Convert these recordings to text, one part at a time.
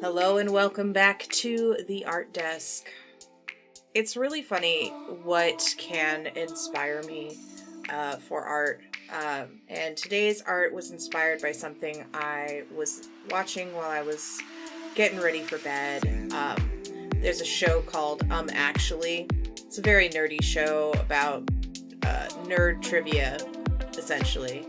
Hello and welcome back to the Art Desk. It's really funny what can inspire me for art. And today's art was inspired by something I was watching while I was getting ready for bed. There's a show called Actually. It's a very nerdy show about nerd trivia, essentially.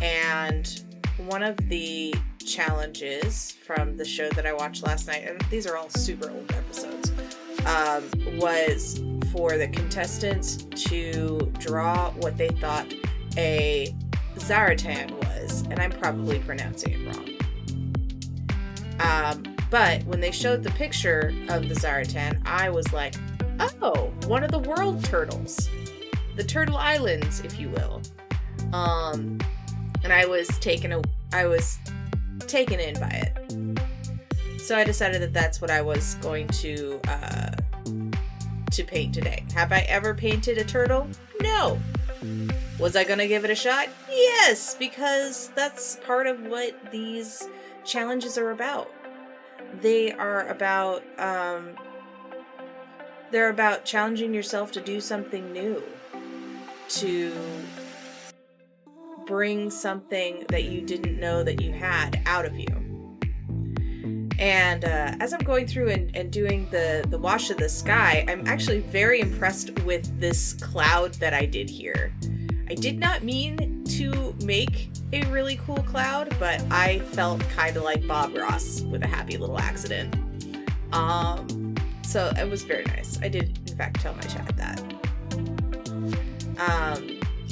And one of the challenges from the show that I watched last night, and these are all super old episodes, was for the contestants to draw what they thought a Zaratan was, and I'm probably pronouncing it wrong. But when they showed the picture of the Zaratan, I was like, oh, one of the world turtles. The Turtle Islands, if you will. And I was taken in by it. So I decided that that's what I was going to paint today. Have I ever painted a turtle? No. Was I gonna give it a shot? Yes, because that's part of what these challenges are about. They're about challenging yourself to do something new, to bring something that you didn't know that you had out of you. And as I'm going through and doing the wash of the sky, I'm actually very impressed with this cloud that I did here. I did not mean to make a really cool cloud, but I felt kind of like Bob Ross with a happy little accident. So it was very nice. I did, in fact, tell my chat that.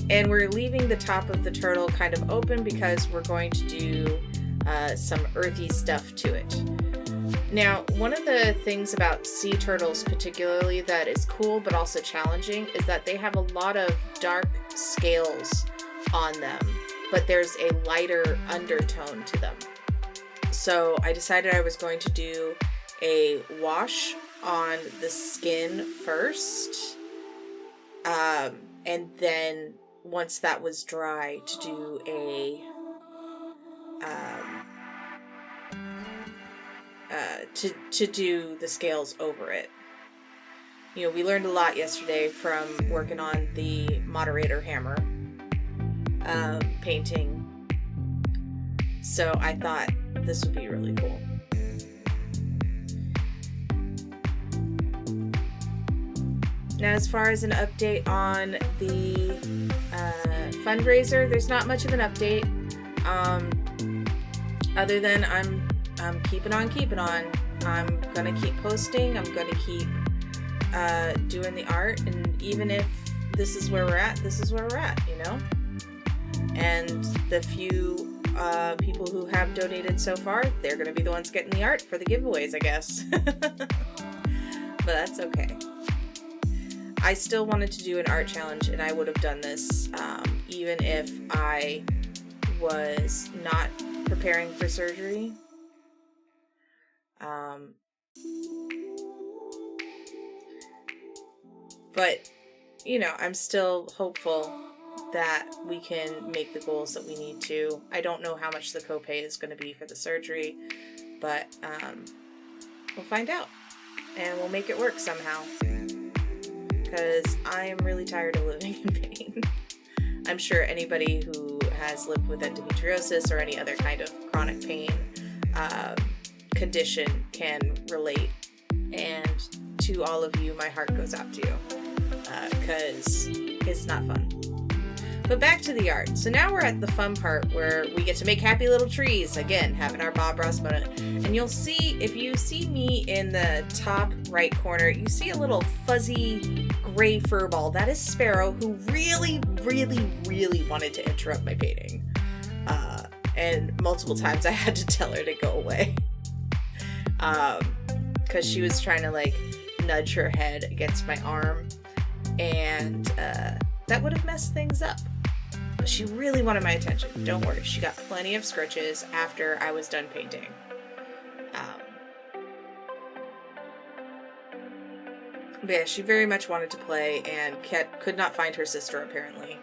And we're leaving the top of the turtle kind of open because we're going to do some earthy stuff to it. Now, one of the things about sea turtles particularly that is cool but also challenging is that they have a lot of dark scales on them, but there's a lighter undertone to them. So I decided I was going to do a wash on the skin first, and then once that was dry, to do to do the scales over it. You know, we learned a lot yesterday from working on the moderator hammer painting, so I thought this would be really cool. Now, as far as an update on the fundraiser, there's not much of an update, other than I'm keeping on. I'm gonna keep posting. I'm gonna keep doing the art, and even if this is where we're at, you know? And the few people who have donated so far, they're gonna be the ones getting the art for the giveaways, I guess. But that's okay. I still wanted to do an art challenge, and I would have done this even if I was not preparing for surgery. But, you know, I'm still hopeful that we can make the goals that we need to. I don't know how much the copay is going to be for the surgery, but we'll find out, and we'll make it work somehow. Because I am really tired of living in pain. I'm sure anybody who has lived with endometriosis or any other kind of chronic pain condition can relate. And to all of you, my heart goes out to you. Because it's not fun. But back to the art. So now we're at the fun part where we get to make happy little trees. Again, having our Bob Ross moment. And you'll see, if you see me in the top right corner, you see a little fuzzy gray fur ball. That is Sparrow, who really, really, really wanted to interrupt my painting. And multiple times I had to tell her to go away. Because she was trying to, like, nudge her head against my arm. And that would have messed things up. But she really wanted my attention. Don't worry, she got plenty of scritches after I was done painting. But yeah, she very much wanted to play and could not find her sister, apparently.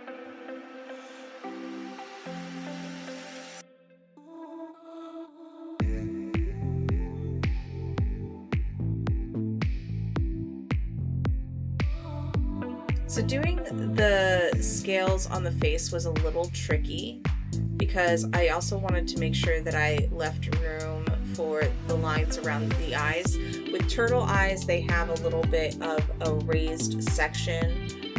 So doing the scales on the face was a little tricky because I also wanted to make sure that I left room for the lines around the eyes. With turtle eyes, they have a little bit of a raised section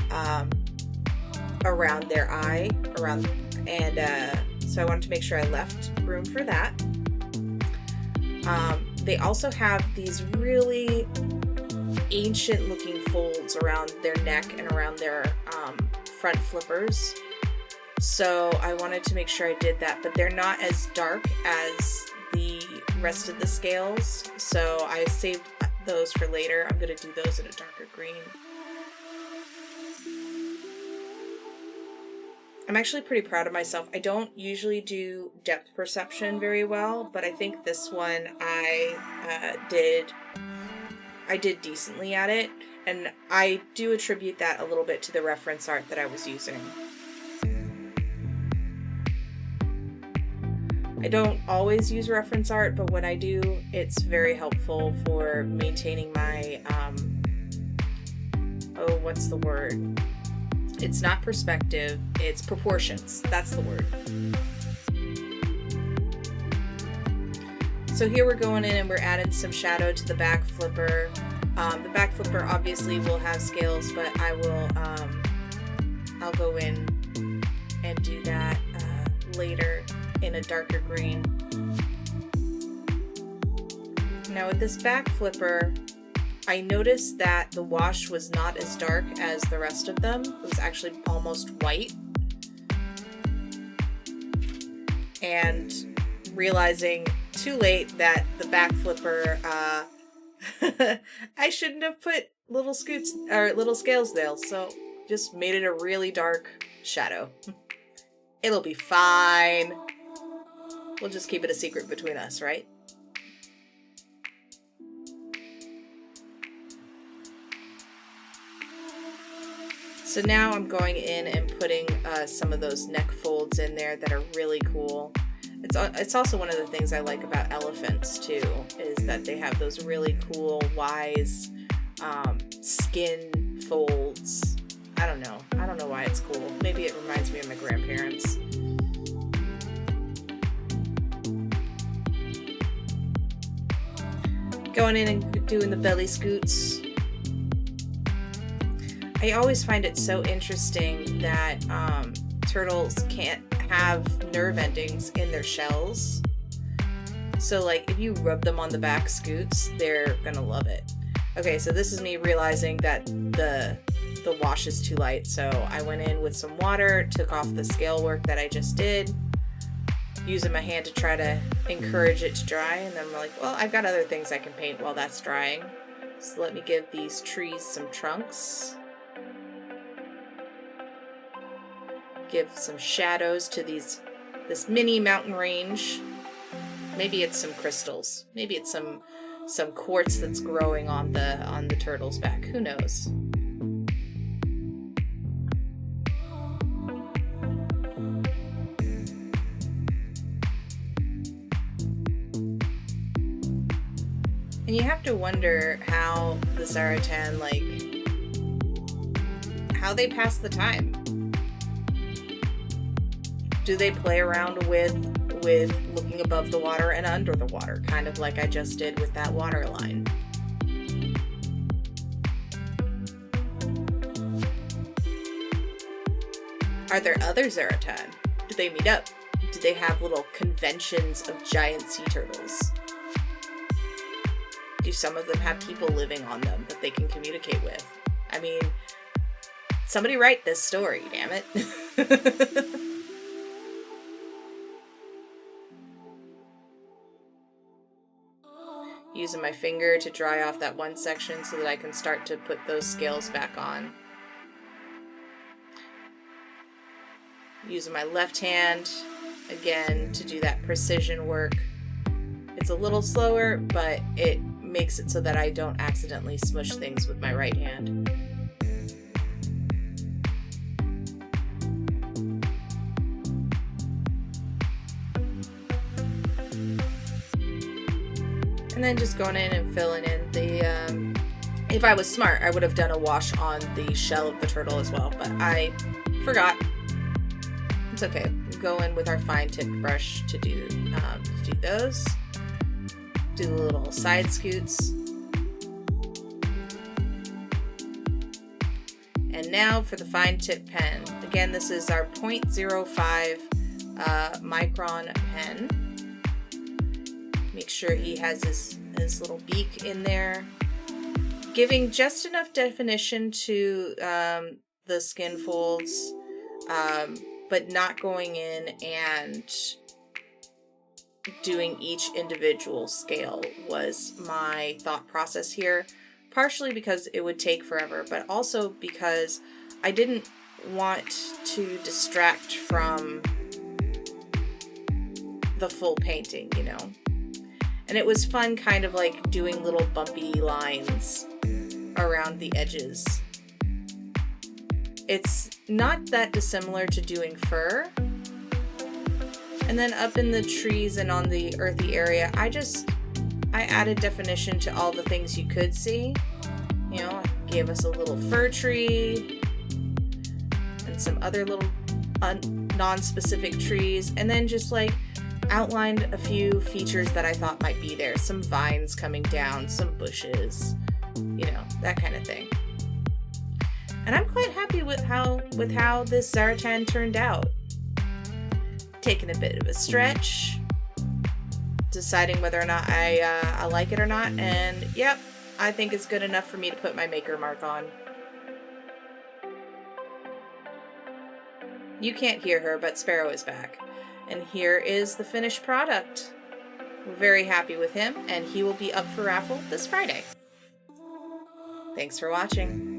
around their eye, so I wanted to make sure I left room for that. They also have these really ancient looking folds around their neck and around their front flippers. So I wanted to make sure I did that, but they're not as dark as the rest of the scales. So I saved those for later. I'm going to do those in a darker green. I'm actually pretty proud of myself. I don't usually do depth perception very well, but I think this one I did decently at it, and I do attribute that a little bit to the reference art that I was using. I don't always use reference art, but when I do, it's very helpful for maintaining my, what's the word? It's not perspective, it's proportions. That's the word. So here we're going in and we're adding some shadow to the back flipper. The back flipper obviously will have scales, but I will, I'll go in and do that later in a darker green. Now with this back flipper, I noticed that the wash was not as dark as the rest of them. It was actually almost white. And realizing too late that the back flipper, I shouldn't have put little scales there, so just made it a really dark shadow. It'll be fine. We'll just keep it a secret between us, right? So now I'm going in and putting some of those neck folds in there that are really cool. It's also one of the things I like about elephants too, is that they have those really cool, wise skin folds. I don't know why it's cool. Maybe it reminds me of my grandparents. Going in and doing the belly scoots. I always find it so interesting that turtles can't have nerve endings in their shells. So like if you rub them on the back scoots, they're gonna love it. Okay, so this is me realizing that the wash is too light. So I went in with some water, took off the scale work that I just did, using my hand to try to encourage it to dry, and then I'm like, well, I've got other things I can paint while that's drying. So let me give these trees some trunks. Give some shadows to this mini mountain range. Maybe it's some crystals. Maybe it's some quartz that's growing on the turtle's back. Who knows? And you have to wonder how the Zaratan, how they pass the time. Do they play around with looking above the water and under the water, kind of like I just did with that water line? Are there other Zaratan? Do they meet up? Do they have little conventions of giant sea turtles? Do some of them have people living on them that they can communicate with? I mean, somebody write this story, damn it. Using my finger to dry off that one section so that I can start to put those scales back on. Using my left hand, again, to do that precision work. It's a little slower, but it makes it so that I don't accidentally smush things with my right hand. And then just going in and filling in If I was smart, I would have done a wash on the shell of the turtle as well, but I forgot. It's okay. We'll go in with our fine tipped brush to do those. Do the little side scoots. And now for the fine tip pen. Again, this is our 0.05 micron pen. Make sure he has his little beak in there. Giving just enough definition to the skin folds, but not going in and doing each individual scale was my thought process here. Partially because it would take forever, but also because I didn't want to distract from the full painting, you know? And it was fun kind of like doing little bumpy lines around the edges. It's not that dissimilar to doing fur. And then up in the trees and on the earthy area, I added definition to all the things you could see. You know, gave us a little fir tree and some other little non-specific trees, and then just like outlined a few features that I thought might be there. Some vines coming down, some bushes, you know, that kind of thing. And I'm quite happy with how this Zaratan turned out. Taking a bit of a stretch, deciding whether or not I like it or not, and yep, I think it's good enough for me to put my maker mark on. You can't hear her, but Sparrow is back. And here is the finished product. We're very happy with him, and he will be up for raffle this Friday. Thanks for watching.